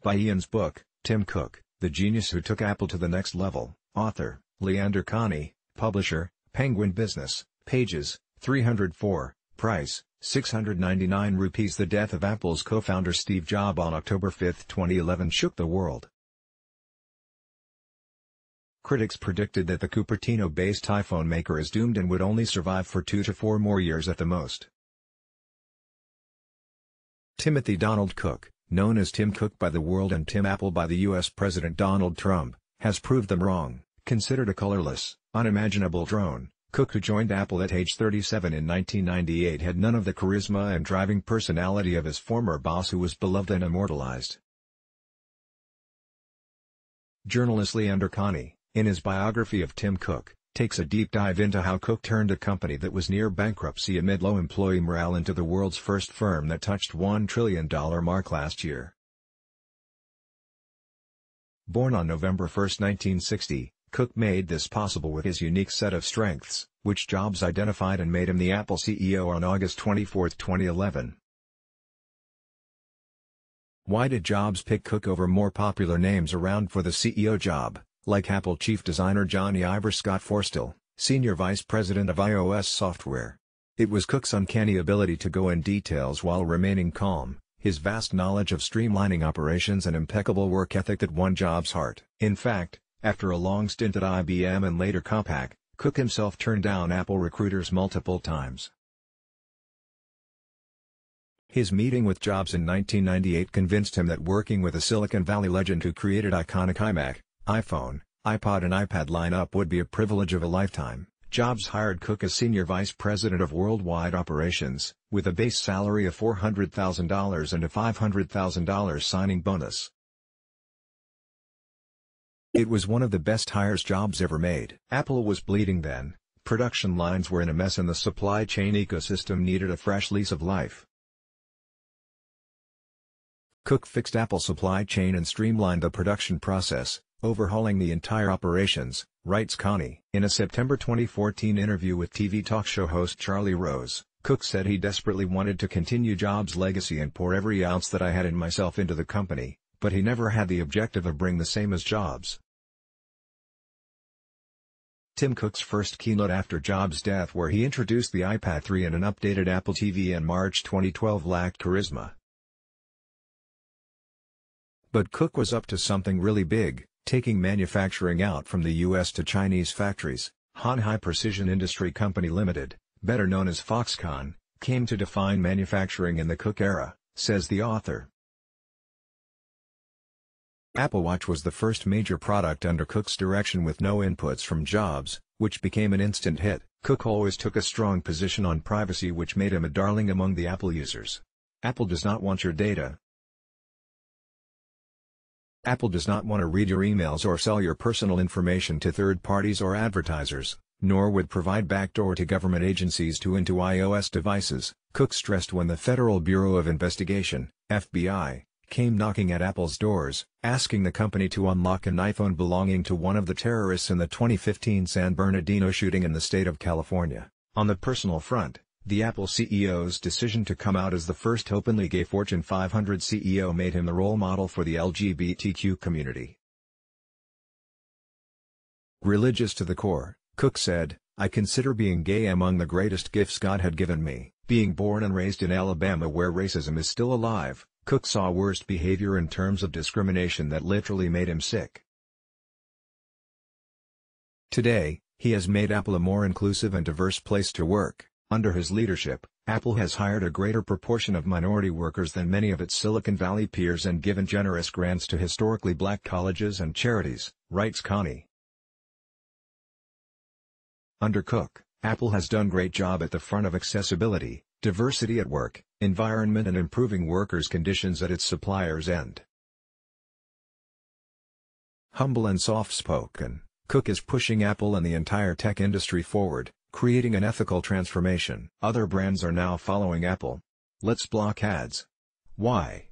By Ian's book, Tim Cook, The Genius Who Took Apple to the Next Level. Author, Leander Kahney. Publisher, Penguin Business. Pages, 304. Price, 699 rupees. The death of Apple's co-founder Steve Jobs on October 5, 2011 shook the world. Critics predicted that the Cupertino-based iPhone maker is doomed and would only survive for 2 to 4 more years at the most. Timothy Donald Cook, known as Tim Cook by the world and Tim Apple by the U.S. President Donald Trump, has proved them wrong. Considered a colorless, unimaginable drone, Cook, who joined Apple at age 37 in 1998, had none of the charisma and driving personality of his former boss, who was beloved and immortalized. Journalist Leander Kahney, in his biography of Tim Cook, takes a deep dive into how Cook turned a company that was near bankruptcy amid low employee morale into the world's first firm that touched $1 trillion mark last year. Born on November 1, 1960, Cook made this possible with his unique set of strengths, which Jobs identified and made him the Apple CEO on August 24, 2011. Why did Jobs pick Cook over more popular names around for the CEO job, like Apple chief designer Johnny Ive, Scott Forstall, senior vice president of iOS software? It was Cook's uncanny ability to go in details while remaining calm, his vast knowledge of streamlining operations and impeccable work ethic that won Jobs' heart. In fact, after a long stint at IBM and later Compaq, Cook himself turned down Apple recruiters multiple times. His meeting with Jobs in 1998 convinced him that working with a Silicon Valley legend who created iconic iMac, iPhone, iPod and iPad lineup would be a privilege of a lifetime. Jobs hired Cook as Senior Vice President of Worldwide Operations, with a base salary of $400,000 and a $500,000 signing bonus. It was one of the best hires Jobs ever made. Apple was bleeding then, production lines were in a mess and the supply chain ecosystem needed a fresh lease of life. Cook fixed Apple's supply chain and streamlined the production process, overhauling the entire operations, writes Kahney. In a September 2014 interview with TV talk show host Charlie Rose, Cook said he desperately wanted to continue Jobs' legacy and pour every ounce that I had in myself into the company, but he never had the objective of bringing the same as Jobs. Tim Cook's first keynote after Jobs' death, where he introduced the iPad 3 and an updated Apple TV in March 2012, lacked charisma. But Cook was up to something really big, taking manufacturing out from the U.S. to Chinese factories. Han High Precision Industry Company Limited, better known as Foxconn, came to define manufacturing in the Cook era, says the author. Apple Watch was the first major product under Cook's direction with no inputs from Jobs, which became an instant hit. Cook always took a strong position on privacy, which made him a darling among the Apple users. Apple does not want your data. Apple does not want to read your emails or sell your personal information to third parties or advertisers, nor would provide backdoor to government agencies into iOS devices, Cook stressed when the Federal Bureau of Investigation, FBI, came knocking at Apple's doors, asking the company to unlock an iPhone belonging to one of the terrorists in the 2015 San Bernardino shooting in the state of California. On the personal front, the Apple CEO's decision to come out as the first openly gay Fortune 500 CEO made him the role model for the LGBTQ community. Religious to the core, Cook said, "I consider being gay among the greatest gifts God had given me." Being born and raised in Alabama, where racism is still alive, Cook saw worst behavior in terms of discrimination that literally made him sick. Today, he has made Apple a more inclusive and diverse place to work. Under his leadership, Apple has hired a greater proportion of minority workers than many of its Silicon Valley peers and given generous grants to historically black colleges and charities, writes Kahney. Under Cook, Apple has done a great job at the front of accessibility, diversity at work, environment and improving workers' conditions at its suppliers' end. Humble and soft-spoken, Cook is pushing Apple and the entire tech industry forward, creating an ethical transformation. Other brands are now following Apple. Let's block ads. Why?